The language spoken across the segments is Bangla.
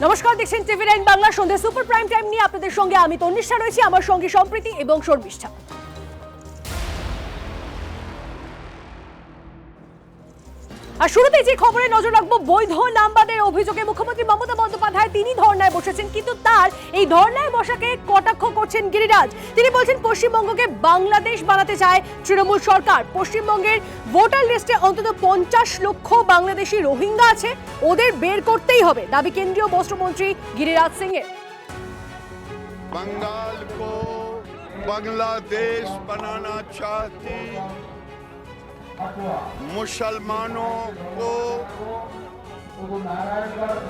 নমস্কার, দেখছেন টিভি9 বাংলা সন্ধ্যা সুপার প্রাইম টাইম নিয়ে আপনাদের সঙ্গে আমি তন্নিষ্ঠা রয়েছি, আমার সঙ্গে সম্প্রীতি এবং শর্মিষ্ঠা। আর শুরুতেই যে খবরে নজর রাখবো, বৈধ নামবাদের অভিযোগে মুখ্যমন্ত্রী মমতা বন্দ্যোপাধ্যায় তিনি ধর্নায় বসেছেন, কিন্তু তার এই ধর্নায় বসাকে কটাক্ষ করছেন গিরিরাজ। তিনি বলছেন পশ্চিমবঙ্গকে বাংলাদেশ বানাতে চায় তৃণমূল সরকার। পশ্চিমবঙ্গের ভোটার লিস্টে অন্তত 50 লক্ষ বাংলাদেশি রোহিঙ্গা আছে, ওদের বের করতেই হবে, দাবি কেন্দ্রীয় বস্ত্রমন্ত্রী গিরিরাজ সিং এর। बंगाल को बांग्लादेश बनाना चाहती मुसलमानों को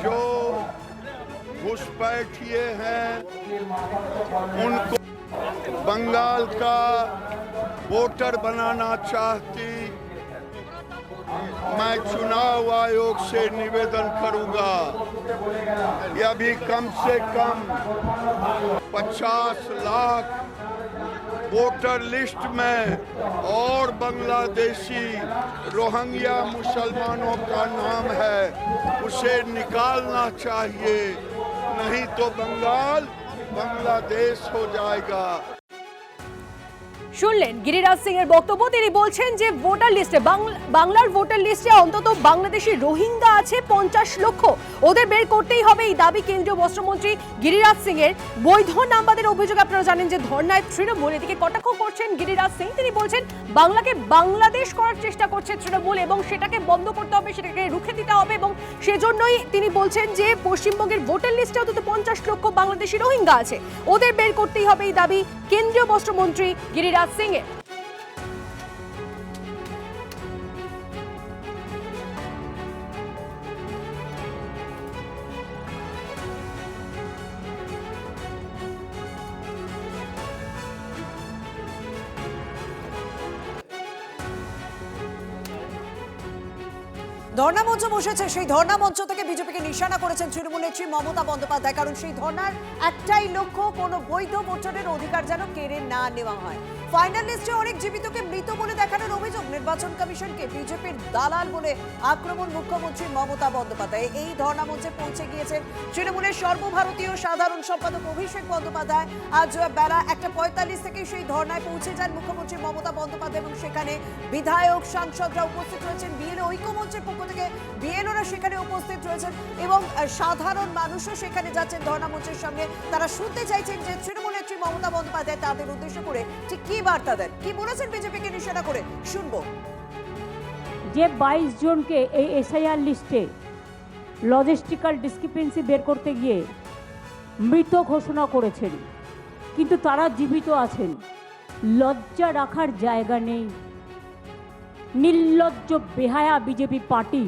जो घुसपैठिए हैं उनको बंगाल का वोटर बनाना चाहती, मैं चुनाव आयोग से निवेदन करूंगा कि अभी कम से कम 50 लाख वोटर लिस्ट में और बांग्लादेशी रोहिंग्या मुसलमानों का नाम है, उसे निकालना चाहिए, नहीं तो बंगाल बांग्लादेश हो जाएगा। শুনলেন গিরিরাজ সিং এর বক্তব্য। তিনি বলছেন যে ভোটার লিস্টে বাংলার ভোটার লিস্টে অন্তত বাংলাদেশি রোহিঙ্গা আছে 50 লক্ষ, ওদের বের করতেই হবে, এই দাবি কেন্দ্রীয় বস্ত্রমন্ত্রী গিরিরাজ সিং এর। বৈধ নামবাদের অভিযোগ আপনারা জানেন যে ধর্নায় তৃণমূল, এদিকে কটাক্ষ করছেন গিরিরাজ সিং। তিনি বলছেন বাংলাকে বাংলাদেশ করার চেষ্টা করছে তৃণমূল এবং সেটাকে বন্ধ করতে হবে, সেটাকে রুখে দিতে হবে, এবং সেজন্যই তিনি বলছেন যে পশ্চিমবঙ্গের ভোটার লিস্টে অন্তত 50 লক্ষ বাংলাদেশি রোহিঙ্গা আছে, ওদের বের করতেই হবে, এই দাবি কেন্দ্রীয় বস্ত্রমন্ত্রী গিরিরাজ সিং এর। ধর্ণা মঞ্চ বসেছে, সেই ধর্ণা মঞ্চ থেকে বিজেপিকে নিশানা করেছেন তৃণমূল নেত্রী মমতা বন্দ্যোপাধ্যায়, কারণ সেই ধর্ণার একটাই লক্ষ্য, কোনো বৈধ ভোটারের অধিকার যেন কেড়ে না নেওয়া হয়। ফাইনাল লিস্টে অনেক জীবিতকে মৃত বলে দেখানোর অভিযোগ, নির্বাচন কমিশনকে বিজেপির দালাল বলে আক্রমণ মুখ্যমন্ত্রী মমতা বন্দ্যোপাধ্যায়। এই ধর্ণা মঞ্চে পৌঁছে গিয়েছেন তৃণমূলের সর্বভারতীয় সাধারণ সম্পাদক অভিষেক বন্দ্যোপাধ্যায়। আজ বেলা 1:45 থেকে সেই ধর্ণায় পৌঁছে যান মুখ্যমন্ত্রী মমতা বন্দ্যোপাধ্যায়, এবং সেখানে বিধায়ক সাংসদরা উপস্থিত রয়েছেন, বিএলও ঐক্যমঞ্চের পক্ষ থেকে বিএলওরা সেখানে উপস্থিত রয়েছেন, এবং সাধারণ মানুষও সেখানে যাচ্ছেন ধর্ণা মঞ্চের সামনে। তারা শুনতে চাইছেন যে তৃণমূল নেত্রী মমতা বন্দ্যোপাধ্যায় তাদের উদ্দেশ্য করে ঠিক কি বার্তা দেন, কি বলেছেন বিজেপিকে নিশানা করে, শুনবো। যে 22 জনকে এই এসআইআর লিস্টে লজিস্টিক্যাল ডিসক্রিপেন্সি বের করতে গিয়ে মৃত ঘোষণা করেছেন, কিন্তু তারা জীবিত আছেন, লজ্জা রাখার জায়গা নেই। নির্লজ্জ বেহায়া বিজেপি পার্টি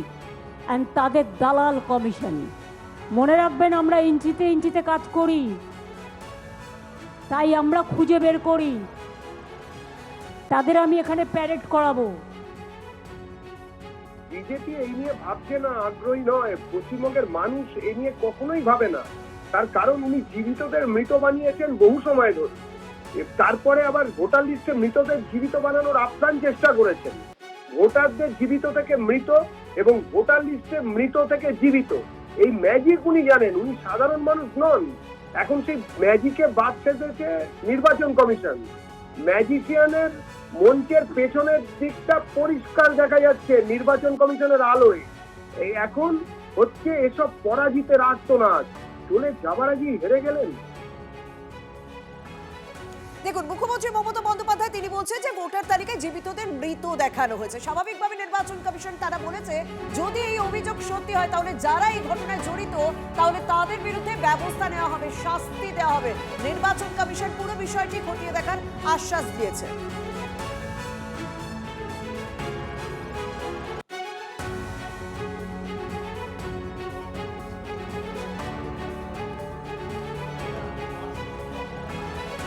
অ্যান্ড তাদের দালাল কমিশন। মনে রাখবেন, আমরা ইঞ্চিতে ইঞ্চিতে কাজ করি, তাই আমরা খুঁজে বের করি, তাদের আমি এখানে প্যারেড করাবো। বিজেপি এই নিয়ে ভাবছে না, আগ্রহী নয়, পশ্চিমবঙ্গের মানুষ এই নিয়ে কখনোই ভাবে না। তার কারণ উনি জীবিতদের মৃত বানিয়েছেন বহু সময় ধরে, তারপরে আবার ভোটার লিস্টে মৃতদের জীবিত বানানোর আপ্রাণ চেষ্টা করেছেন। ভোটারদের জীবিত থেকে মৃত এবং ভোটার লিস্টে মৃত থেকে জীবিত, এই ম্যাজিক উনি জানেন, উনি সাধারণ মানুষ নন। এখন সেই ম্যাজিকে বাদ সেধেছে নির্বাচন কমিশন। ম্যাজিশিয়ানের মঞ্চের পেছনের দিকটা পরিষ্কার দেখা যাচ্ছে নির্বাচন কমিশনের আলোয়। এই এখন হচ্ছে এসব পরাজিতের আর্তনাদ, চলে যাবার আগেই হেরে গেলেন। দেখুন, মুখ্যমন্ত্রী মমতা বন্দ্যোপাধ্যায় তিনি বলছেন যে ভোটার তালিকায় জীবিতদের মৃত দেখানো হয়েছে। স্বাভাবিকভাবে নির্বাচন কমিশন তারা বলেছে যদি এই অভিযোগ সত্যি হয় তাহলে যারা এই ঘটনায় জড়িত তাহলে তাদের বিরুদ্ধে ব্যবস্থা নেওয়া হবে, শাস্তি দেওয়া হবে। নির্বাচন কমিশন পুরো বিষয়টি খতিয়ে দেখার আশ্বাস দিয়েছে।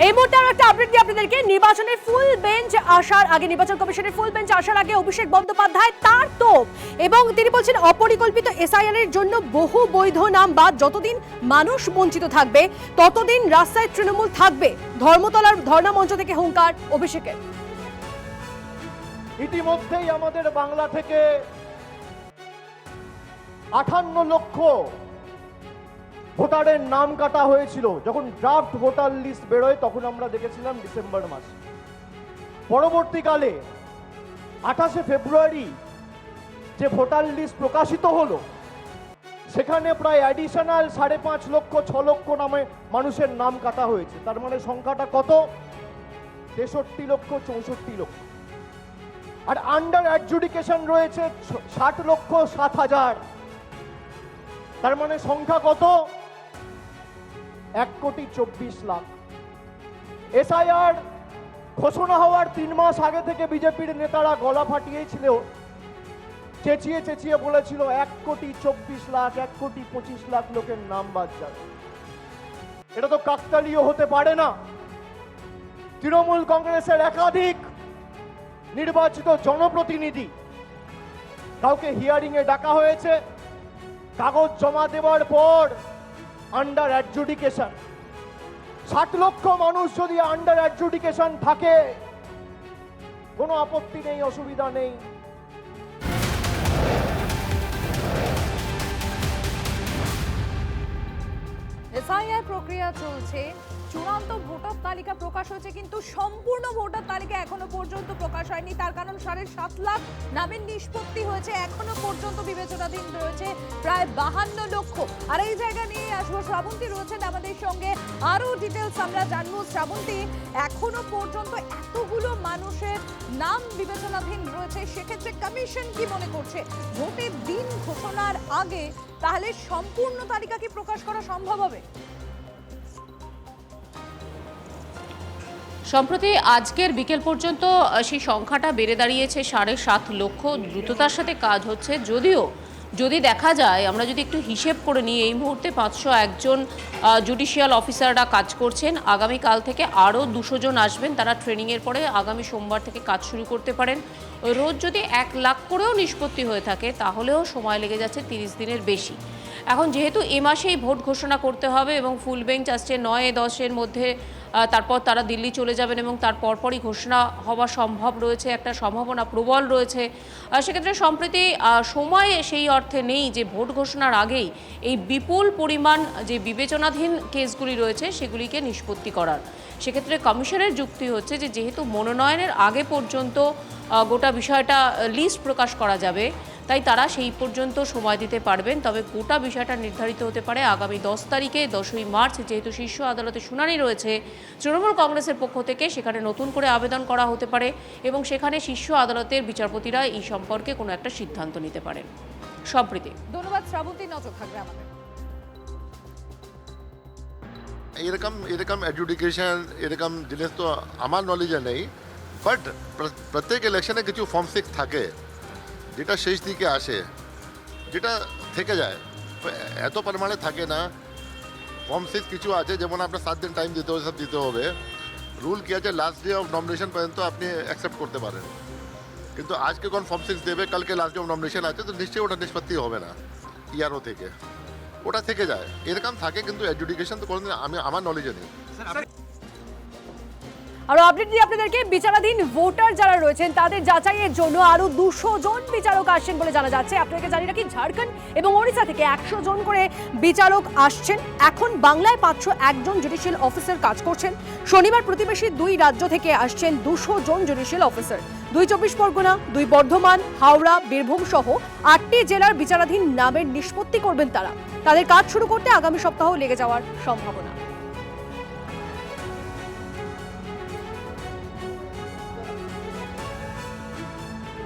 এই মুহূর্তে আরো একটা আপডেট দিই আপনাদেরকে। নির্বাচনের ফুল বেঞ্চ আসার আগে, নির্বাচন কমিশনের ফুল বেঞ্চ আসার আগে অভিষেক বন্দ্যোপাধ্যায় তার তোপ, এবং তিনি বলছেন অপরিকল্পিত এসআইআর এর জন্য বহু বৈধ নাম বাদ, যতদিন মানুষ বঞ্চিত থাকবে ততদিন রাস্তায় তৃণমূল থাকবে। ধর্মতলার ধর্ণা মঞ্চ থেকে হুঙ্কার অভিষেকের। ইতিমধ্যেই আমাদের বাংলা থেকে 58 লক্ষ ভোটারের নাম কাটা হয়েছিল, যখন ড্রাফট ভোটার লিস্ট বেরোয় তখন আমরা দেখেছিলাম ডিসেম্বর মাসে। পরবর্তীকালে 28শে ফেব্রুয়ারি যে ভোটার লিস্ট প্রকাশিত হলো, সেখানে প্রায় অ্যাডিশনাল 5.5 লক্ষ 6 লক্ষ নামে মানুষের নাম কাটা হয়েছে। তার মানে সংখ্যাটা কত? 63 লক্ষ 64 লক্ষ। আর আন্ডার অ্যাডজুডিকেশন রয়েছে 60 লক্ষ 7 হাজার। তার মানে সংখ্যা কত? 1,24,00,000। এসআইআর ঘোষণা হওয়ার 3 মাস আগে থেকে বিজেপির নেতারা গলা ফাটিয়েছিল, চেঁচিয়ে চেঁচিয়ে বলেছিল 1,24,00,000, 1,25,00,000 লোকের নাম বাদ যাবে। এটা তো কাকতালীয় হতে পারে না। তৃণমূল কংগ্রেসের একাধিক নির্বাচিত জনপ্রতিনিধি, কাউকে হিয়ারিং এ ডাকা হয়েছে, কাগজ জমা দেওয়ার পর আন্ডার অ্যাডজুডিকেশন। 60 লক্ষ মানুষ যদি আন্ডার অ্যাডজুডিকেশন থাকে, কোনো আপত্তি নেই, অসুবিধা নেই। এসআইআর প্রক্রিয়া চলছে, চূড়ান্ত ভোটার তালিকা প্রকাশ হয়েছে, কিন্তু সম্পূর্ণ ভোটার তালিকা এখনো পর্যন্ত প্রকাশ হয়নি। তার কারণ 7.5 লাখ নামের নিষ্পত্তি হয়েছে, এখনো পর্যন্ত বিবেচনাধীন রয়েছে প্রায় 52 লক্ষ। আর এই জায়গা নিয়ে আসবো, শ্রাবন্তী রয়েছেন আমাদের সঙ্গে, আরো ডিটেলস আমরা জানবো। শ্রাবন্তী, এখনো পর্যন্ত এতগুলো মানুষের নাম বিবেচনাধীন রয়েছে, সেক্ষেত্রে কমিশন কি মনে করছে ভোটের দিন ঘোষণার আগে তাহলে সম্পূর্ণ তালিকা কি প্রকাশ করা সম্ভব হবে? সম্প্রতি আজকের বিকেল পর্যন্ত সেই সংখ্যাটা বেড়ে দাঁড়িয়েছে 7.5 লক্ষ। দ্রুততার সাথে কাজ হচ্ছে, যদিও যদি দেখা যায়, আমরা যদি একটু হিসেব করে নিই, এই মুহূর্তে 501 জন জুডিশিয়াল অফিসাররা কাজ করছেন। আগামীকাল থেকে আরও 200 জন আসবেন, তারা ট্রেনিংয়ের পরে আগামী সোমবার থেকে কাজ শুরু করতে পারেন। রোজ যদি 1 লাখ করেও নিষ্পত্তি হয়ে থাকে, তাহলেও সময় লেগে যাচ্ছে 30 দিনের বেশি। এখন যেহেতু এ মাসেই ভোট ঘোষণা করতে হবে এবং ফুল বেঞ্চ আসছে 9-10-এর মধ্যে, তারপর তারা দিল্লি চলে যাবেন এবং তার পরপরই ঘোষণা হওয়া সম্ভব রয়েছে, একটা সম্ভাবনা প্রবল রয়েছে। সেক্ষেত্রে সম্প্রতি সময় সেই অর্থে নেই যে ভোট ঘোষণার আগেই এই বিপুল পরিমাণ যে বিবেচনাধীন কেসগুলি রয়েছে সেগুলিকে নিষ্পত্তি করার। সেক্ষেত্রে কমিশনের যুক্তি হচ্ছে যে যেহেতু মনোনয়নের আগে পর্যন্ত গোটা বিষয়টা লিস্ট প্রকাশ করা যাবে, তাই তারা সেই পর্যন্ত সময় দিতে পারবেন। তবে গোটা বিষয়টা নির্ধারিত হতে পারে আগামী 10 তারিখে, 10ই মার্চ, যেহেতু শীর্ষ আদালতে শুনানি রয়েছে তৃণমূল কংগ্রেসের পক্ষ থেকে, সেখানে নতুন করে আবেদন করা হতে পারে এবং সেখানে শীর্ষ আদালতের বিচারপতিরা এই সম্পর্কে কোনো একটা সিদ্ধান্ত নিতে পারেন। সম্প্রীতি, ধন্যবাদ শ্রাবন্তী, নজর থাকবে আমাদের। এরকম এডুকেশন, এরকম জিনিস তো আমার নলেজে নেই, বাট প্রত্যেক ইলেকশনে কিছু ফর্ম 6 থাকে যেটা শেষ দিকে আসে, যেটা থেকে যায়, এত পরিমাণে থাকে না। ফর্ম 6 কিছু আছে, যেমন আপনার 7 দিন টাইম দিতে হবে, সব দিতে হবে। রুল কি আছে, লাস্ট ডে অফ নমিনেশন পর্যন্ত আপনি অ্যাকসেপ্ট করতে পারেন, কিন্তু আজকে কোন ফর্ম 6 দেবে, কালকে লাস্ট ডে অফ নমিনেশন আছে, তো নিশ্চয়ই ওটা নিষ্পত্তি হবে না ইয়ারও থেকে, ওটা থেকে যায়। এরকম থাকে, কিন্তু এডুকেশন তো কোনোদিন আমার নলেজে নেই। আরো আপডেট দিয়ে আপনাদেরকে, বিচারাধীন ভোটার যারা রয়েছেন তাদের যাচাইয়ের জন্য আরো 200 জন বিচারক আসছেন বলে জানা যাচ্ছে। আপনাদেরকে জানি রাখি, ঝাড়খণ্ড এবং ওড়িশা থেকে 100 জন করে বিচারক আসছেন। এখন বাংলায় 501 জন জুডিশিয়াল অফিসার কাজ করছেন। শনিবার প্রতিবেশী 2 রাজ্য থেকে আসছেন 200 জন জুডিশিয়াল অফিসার। 2 চব্বিশ পরগনা, 2 বর্ধমান, হাওড়া, বীরভূম সহ 8টি জেলার বিচারাধীন নামের নিষ্পত্তি করবেন তারা। তাদের কাজ শুরু করতে আগামী সপ্তাহ লেগে যাওয়ার সম্ভাবনা।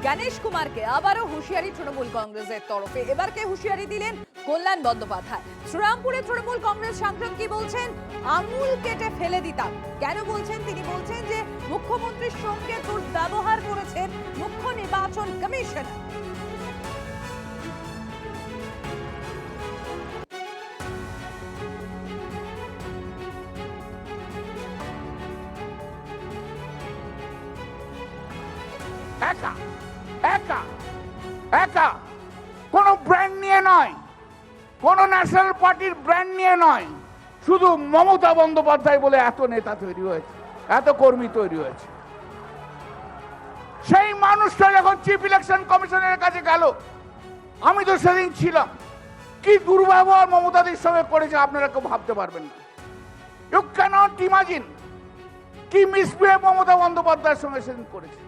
গণেশ কুমারকে আবারও হুঁশিয়ারি তৃণমূল কংগ্রেসের তরফে। এবার কে হুঁশিয়ারি দিলেন? কল্যাণ বন্দ্যোপাধ্যায়। শ্রীরামপুরে তৃণমূল কংগ্রেস সাংসদ কি বলছেন? আঙুল কেটে ফেলে দিতাম। কেন বলছেন? তিনি বলছেন যে মুখ্যমন্ত্রীর সঙ্গে দুর্ব্যবহার করেছেন মুখ্য নির্বাচন কমিশনার। একা একা একা কোনো ব্র্যান্ড নিয়ে নয়, কোনো ন্যাশনাল পার্টির ব্র্যান্ড নিয়ে নয়, শুধু মমতা বন্দ্যোপাধ্যায় বলে এত নেতা তৈরি হয়েছে, এত কর্মী তৈরি হয়েছে। সেই মানুষটা যখন চিফ ইলেকশন কমিশনের কাছে গেল, আমি তো সেদিন ছিলাম, কি দুর্ব্যবহার মমতাদির সঙ্গে করেছে আপনারা কেউ ভাবতে পারবেন না। ইউ ক্যানট ইমাজিন কি মিসবিহেভ মমতা বন্দ্যোপাধ্যায়ের সঙ্গে সেদিন করেছে।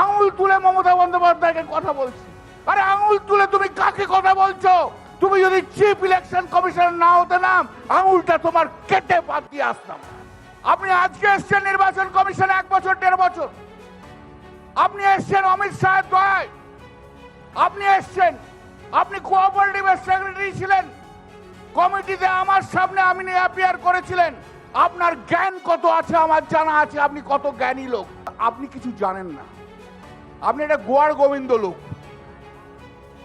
আঙুল তুলে মমতা বন্দ্যোপাধ্যায়কে কথা বলছে। আরে আঙুল তুলে তুমি কাকে কথা বলছো? তুমি যদি চিফ ইলেকশন কমিশনার না হতে না, আঙুলটা তোমার কেটে বাদ দিয়ে আসতাম। আপনি আজকে এসছেন নির্বাচন কমিশনে 1 বছর 1.5 বছর, আপনি এসছেন অমিত শাহের দয়ায়, আপনি এসছেন, আপনি কোঅপারেটিভের সেক্রেটারি ছিলেন, কমিটিতে আমার সামনে আপনি অ্যাপিয়ার করেছিলেন। আপনার জ্ঞান কত আছে আমার জানা আছে, আপনি কত জ্ঞানী লোক। আপনি কিছু জানেন না, আপনি একটা গোয়ার গোবিন্দ লোক।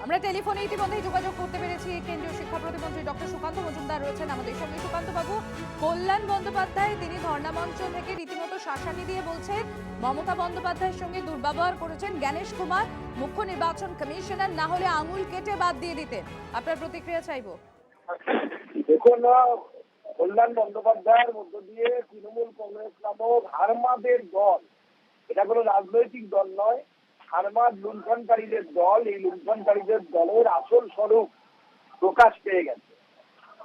আমরা টেলিফোনে ইতিমধ্যেই যোগাযোগ করতে পেরেছি কেন্দ্রীয় শিক্ষা প্রতিমন্ত্রী ডক্টর সুকান্ত মজুমদার রয়েছেন আমাদের সঙ্গে। সুকান্ত বাবু, কল্যাণ বন্দ্যোপাধ্যায় তিনি ধর্ণা মঞ্চ থেকে রীতিমতো শাসানি দিয়ে বলছেন মমতা বন্দ্যোপাধ্যায়ের সঙ্গে দুর্ব্যবহার করেছেন জ্ঞানেশ কুমার, মুখ্য নির্বাচন কমিশনার না হলে আঙুল কেটে বাদ দিয়ে দিতেন। আপনার প্রতিক্রিয়া চাইবো। দেখুন, কল্যাণ বন্দ্যোপাধ্যায়ের মধ্য দিয়ে তৃণমূল কংগ্রেস নামক হারমাদের দল, এটা কোনো রাজনৈতিক দল নয়, হারমাদ লুণ্ঠনকারীদের দল, এই লুণ্ঠনকারীদের দলের আসল স্বরূপ প্রকাশ পেয়ে গেছে।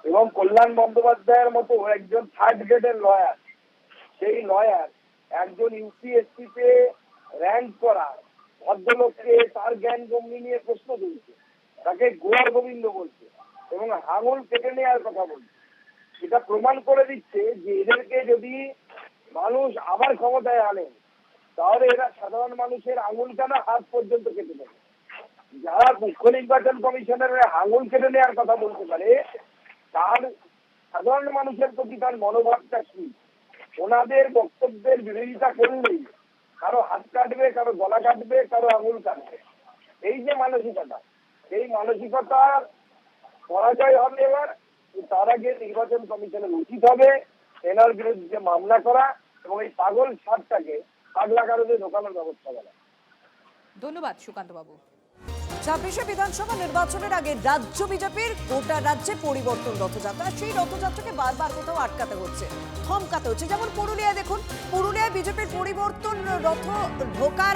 এবং কল্যাণ বন্দ্যোপাধ্যায়ের মতো একজন 3rd গ্রেডের লয়ার, সেই লয়ার একজন ইউপিএসসিতে র্যাঙ্ক করা ভদ্রলোককে তার জ্ঞান গম্ভীর নিয়ে প্রশ্ন তুলছে, তাকে গোয়ার গোবিন্দ বলছে এবং আঙুল কেটে নেওয়ার কথা বলছে। এটা প্রমাণ করে দিচ্ছে যে এদেরকে যদি মানুষ আবার ক্ষমতায় আনে তাহলে এরা সাধারণ মানুষের আঙুল কেন হাত পর্যন্ত কেটে দেবে। যারা মুখ্য নির্বাচন কমিশনের আঙুল কেটে নেওয়ার কথা বলতে পারে, তার সাধারণ মানুষের প্রতি তার মনোভাবটা কি? ওনাদের বক্তব্যের বিরোধিতা করলেই কারো হাত কাটবে, কারো গলা কাটবে, কারো আঙুল কাটবে। এই যে মানসিকতা, এই মানসিকতার পরাজয় হবে এবার। তার আগে নির্বাচন কমিশনের উচিত হবে এনার বিরুদ্ধে মামলা করা এবং এই পাগল ছাড়টাকে পাগলা কারণে ঢোকানোর ব্যবস্থা করা। ধন্যবাদ সুকান্ত বাবু। 26শে বিধানসভা নির্বাচনের আগে রাজ্য বিজেপির গোটা রাজ্যে পরিবর্তন রথযাত্রা, সেই রথযাত্রাকে বারবার কোথাও আটকাতে হচ্ছে, থমকাতে হচ্ছে। যেমন পুরুলিয়ায় দেখুন, পুরুলিয়ায় বিজেপির পরিবর্তন রথ ঢোকার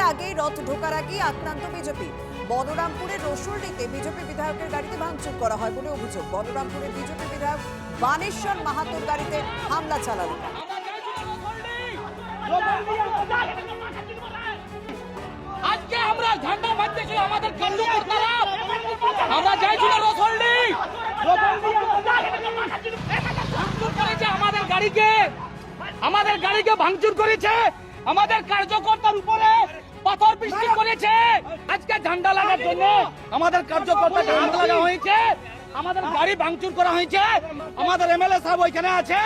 আগেই আক্রান্ত বিজেপি। বলরামপুরের রসুলডিতে বিজেপি বিধায়কের গাড়িতে ভাঙচুর করা হয় বলে অভিযোগ। বলরামপুরের বিজেপি বিধায়ক বানেশ্বর মাহাতোর গাড়িতে হামলা চালানো। আজকে আমরা ঝান্ডা বাঁধতেছি, আমাদের কার্যকর্তারা আমরা যাইছি না রসল্লি করেছে, আমাদের গাড়িকে ভাঙচুর করেছে, আমাদের কার্যকর্তার উপরে পাথর বৃষ্টি করেছে। আজকে ঝান্ডা লাগার জন্য আমাদের কার্যকর্তা ঝান্ডা লাগা হয়েছে, আমাদের গাড়ি ভাঙচুর করা হয়েছে, আমাদের এমএলএ সাহেব ওইখানে আছে।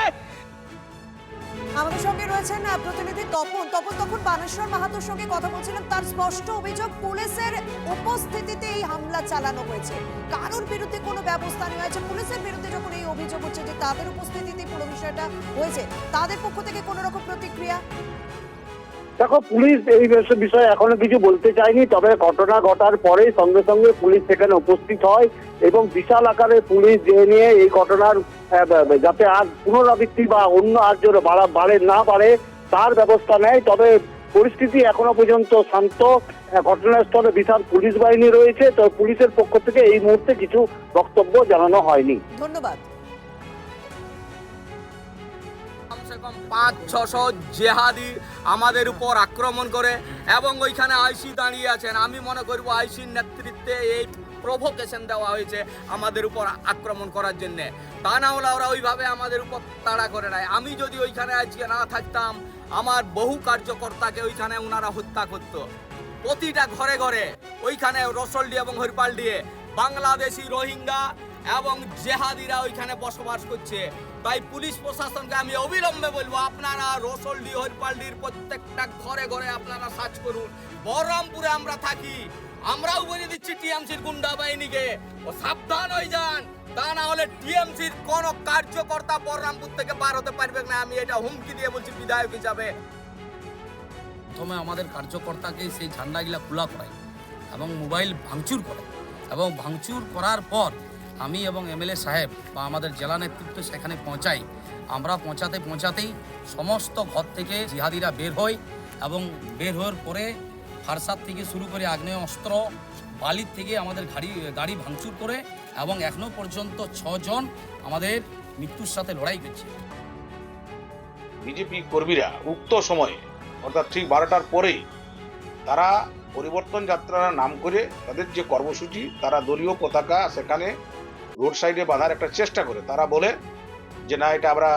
আমাদের সঙ্গে রয়েছেন প্রতিনিধি তখন বানেশ্বর মাহাতোর সঙ্গে কথা বলছিলাম। তার স্পষ্ট অভিযোগ পুলিশের উপস্থিতিতে এই হামলা চালানো হয়েছে, কারোর বিরুদ্ধে কোনো ব্যবস্থা নেওয়া হয়েছে। পুলিশের বিরুদ্ধে যখন এই অভিযোগ হচ্ছে যে তাদের উপস্থিতিতে পুরো বিষয়টা হয়েছে, তাদের পক্ষ থেকে কোনো রকম প্রতিক্রিয়া? দেখো, পুলিশ এই বিষয়ে এখনো কিছু বলতে চায়নি, তবে ঘটনা ঘটার পরে সঙ্গে সঙ্গে পুলিশ সেখানে উপস্থিত হয় এবং বিশাল আকারে পুলিশ যে নিয়ে এই ঘটনার যাতে আর পুনরাবৃত্তি বা অন্য আর জোরে না বাড়ে তার ব্যবস্থা নেয়। তবে পরিস্থিতি এখনো পর্যন্ত শান্ত, ঘটনাস্থলে বিশাল পুলিশ বাহিনী রয়েছে। তো পুলিশের পক্ষ থেকে এই মুহূর্তে কিছু বক্তব্য জানানো হয়নি। ধন্যবাদ। 500-600 জেহাদি আমাদের উপর আক্রমণ করে এবং ওইখানে আইসি দাঁড়িয়ে আছেন। আমি মনে করব আইসির নেতৃত্বে এই প্রভোকেশন দেওয়া হয়েছে আমাদের উপর আক্রমণ করার জন্য। তা না হলে ওরা ওইভাবে আমাদের উপর তাড়া করে নাই। আমি যদি ওইখানে আজকে না থাকতাম, আমার বহু কার্যকর্তাকে ওইখানে ওনারা হত্যা করত। প্রতিটা ঘরে ঘরে ওইখানে রসলডি এবং হরিপালডিয়ে বাংলাদেশি রোহিঙ্গা এবং জেহাদিরা ওইখানে বসবাস করছে। তাই পুলিশ প্রশাসনকে আমি অবিলম্বে বলবো, আপনারা রসলডি হরিপালডির প্রত্যেকটা ঘরে ঘরে আপনারা সার্চ করুন। বহরমপুরে আমরা থাকি, আমরাও বলে দিচ্ছি টিএমসির গুন্ডা বাহিনীকে ও সাবধান হয়ে যান, তা না হলে টিএমসির কোন কার্যকর্তা বহরমপুর থেকে বার হতে পারবে না। আমি এটা হুমকি দিয়ে বলছি বিধায়ক হিসাবে। প্রথমে আমাদের কার্যকর্তাকে সেই ঝান্ডাগুলা খোলা করাই এবং মোবাইল ভাঙচুর করে এবং ভাঙচুর করার পর আমি এবং এমএলএ সাহেব বা আমাদের জেলা নেতৃত্ব সেখানে পৌঁছাই। আমরা পৌঁছাতেই সমস্ত ঘর থেকে জিহাদিরা বের হয় এবং বের হওয়ার পরে ফারসাদ থেকে শুরু করে আগ্নেয় অস্ত্র, বালির থেকে আমাদের গাড়ি ভাঙচুর করে এবং এখনো পর্যন্ত 6 জন আমাদের মৃত্যুর সাথে লড়াই করছে। বিজেপি কর্মীরা উক্ত সময়ে অর্থাৎ ঠিক 12টার পরেই তারা পরিবর্তন যাত্রার নাম করে তাদের যে কর্মসূচি, তারা দলীয় পতাকা সেখানে রোড সাইডে বাঁধার একটা চেষ্টা করে। তারা বলে যে না, এটা আমরা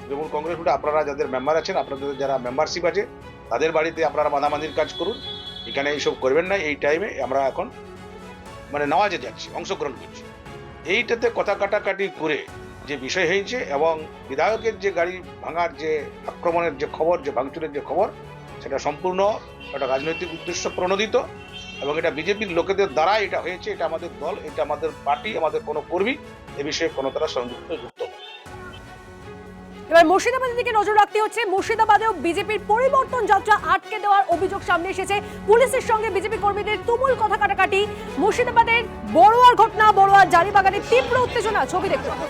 তৃণমূল কংগ্রেস বলে আপনারা যাদের মেম্বার আছেন, আপনাদের যারা মেম্বারশিপ আছে তাদের বাড়িতে আপনারা বাঁধাবাঁধির কাজ করুন, এখানে এইসব করবেন না। এই টাইমে আমরা এখন নেওয়াজে যাচ্ছি, অংশগ্রহণ করছি। এইটাতে কথা কাটাকাটি করে যে বিষয় হয়েছে এবং বিধায়কের যে গাড়ি ভাঙার যে আক্রমণের যে খবর, যে ভাঙচুরের যে খবর, সেটা সম্পূর্ণ একটা রাজনৈতিক উদ্দেশ্য প্রণোদিত এবং এটা বিজেপির লোকেদের দ্বারা এটা হয়েছে। এটা আমাদের দল, এটা আমাদের পার্টি, আমাদের কোনো কর্মী এ বিষয়ে কোনো তারা যুক্ত। এবার মুর্শিদাবাদের দিকে নজর রাখতে হচ্ছে। মুর্শিদাবাদেও বিজেপির পরিবর্তন যাত্রা আটকে দেওয়ার অভিযোগ সামনে এসেছে। পুলিশের সঙ্গে বিজেপি কর্মীদের তুমুল কথা কাটাকাটি। মুর্শিদাবাদের বড়ুয়ার ঘটনা, বড়ুয়ার জারিবাগানে তীব্র উত্তেজনা, ছবি দেখতে পাবো।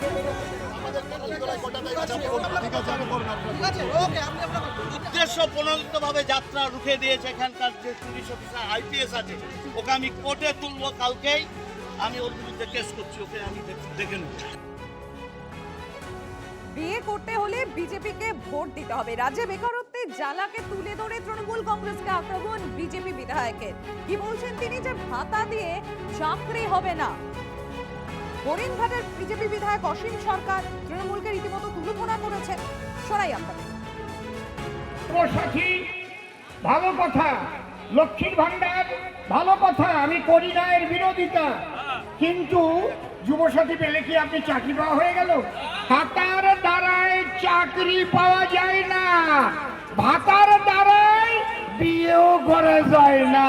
উদ্দেশ্য প্রণোদিতভাবে যাত্রা রুখে দিয়েছে এখানকার যে পুলিশ অফিসার আইপিএস আছে, ওকে আমি কোর্টে তুলবো, কালকেই আমি ওর বিরুদ্ধে কেস করছি, ওকে আমি দেখে নেব। বিয়ে করতে হলে বিজেপিকে ভোট দিতে হবে। রাজ্যে বেকারত্বের জ্বালাকে তুলে ধরে তৃণমূল কংগ্রেসকে আক্রমণ বিজেপি বিধায়কের। কি বলছেন তিনি? যে ভাতা দিয়ে চাকরি হবে না। হরিণঘাটের বিজেপি বিধায়ক অসীম সরকার তৃণমূলকে রীতিমতো তুলোধনা করেছেন। শোনাই আপনাদের। সাথী ভালো কথা, লক্ষ্মীর ভান্ডার ভালো কথা, আমি করি না এর বিরোধিতা, কিন্তু যুবসাথী পেলে কি আপনি চাকরি পাওয়া হয়ে গেল? ভাতার দ্বারায় চাকরি পাওয়া যায় না, ভাতার দ্বারায় বিয়েও করা যায় না।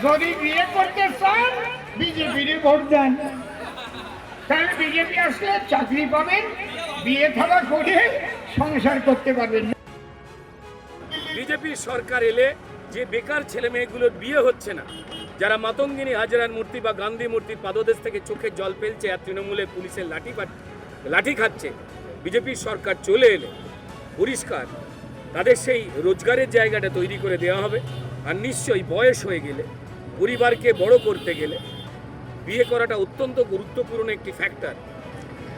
যদি বিয়ে করতে চান বিজেপির ভোট দেন, তাহলে বিজেপি আসলে চাকরি পাবেন, বিয়ে থাকা করে সংসার করতে পারবেন। বিজেপি সরকার এলে যে বেকার ছেলে মেয়েগুলোর বিয়ে হচ্ছে না, যারা মাতঙ্গিনী হাজরার মূর্তি বা গান্ধী মূর্তির পাদদেশ থেকে চোখে জল ফেলছে আর তৃণমূলের পুলিশের লাঠি খাচ্ছে, বিজেপির সরকার চলে এলে পরিষ্কার তাদের সেই রোজগারের জায়গাটা তৈরি করে দেওয়া হবে। আর নিশ্চয়ই বয়স হয়ে গেলে, পরিবারকে বড় করতে গেলে বিয়ে করাটা অত্যন্ত গুরুত্বপূর্ণ একটি ফ্যাক্টর।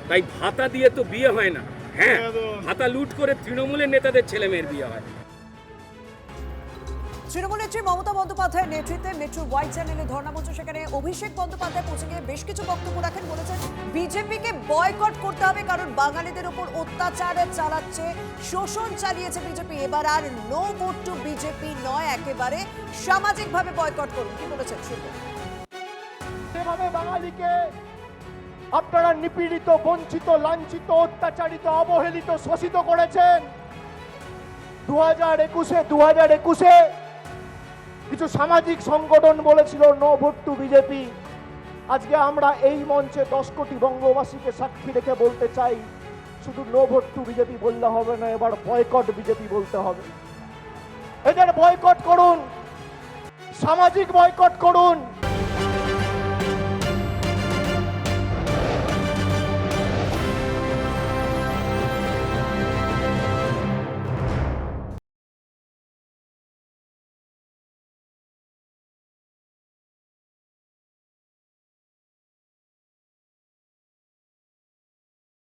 তাই ভাতা দিয়ে তো বিয়ে হয় না। হ্যাঁ, ভাতা লুট করে তৃণমূলের নেতাদের ছেলে মেয়ের বিয়ে হয়। তৃণমূল নেত্রী মমতা বন্দ্যোপাধ্যায়ের নেতৃত্বে মেট্রো ওয়াই চ্যানেলে ধর্ণামঞ্চ, সেখানে অভিষেক বন্দ্যোপাধ্যায় পৌঁছে গিয়ে বেশ কিছু বক্তব্য রাখেন। বলেছেন বিজেপিকে বয়কট করতে হবে, কারণ বাঙালিদের উপর অত্যাচার চালাচ্ছে, শোষণ চালিয়েছে বিজেপি। এবার আর নো ভোট টু বিজেপি নয়, একেবারে সামাজিকভাবে বয়কট করুন। কি বলেছেন শুনুন। যেভাবে বাঙালিকে আপনারা নিপীড়িত, বঞ্চিত, লাঞ্ছিত, অত্যাচারিত, অবহেলিত, শোষিত করেছেন, 2021-এ কিছু সামাজিক সংগঠন বলেছিল নো ভোট টু বিজেপি। আজকে আমরা এই মঞ্চে 10 কোটি বঙ্গবাসীকে সাক্ষী রেখে বলতে চাই, শুধু নো ভোট টু বিজেপি বললে হবে না, এবার বয়কট বিজেপি বলতে হবে। এদের বয়কট করুন, সামাজিক বয়কট করুন।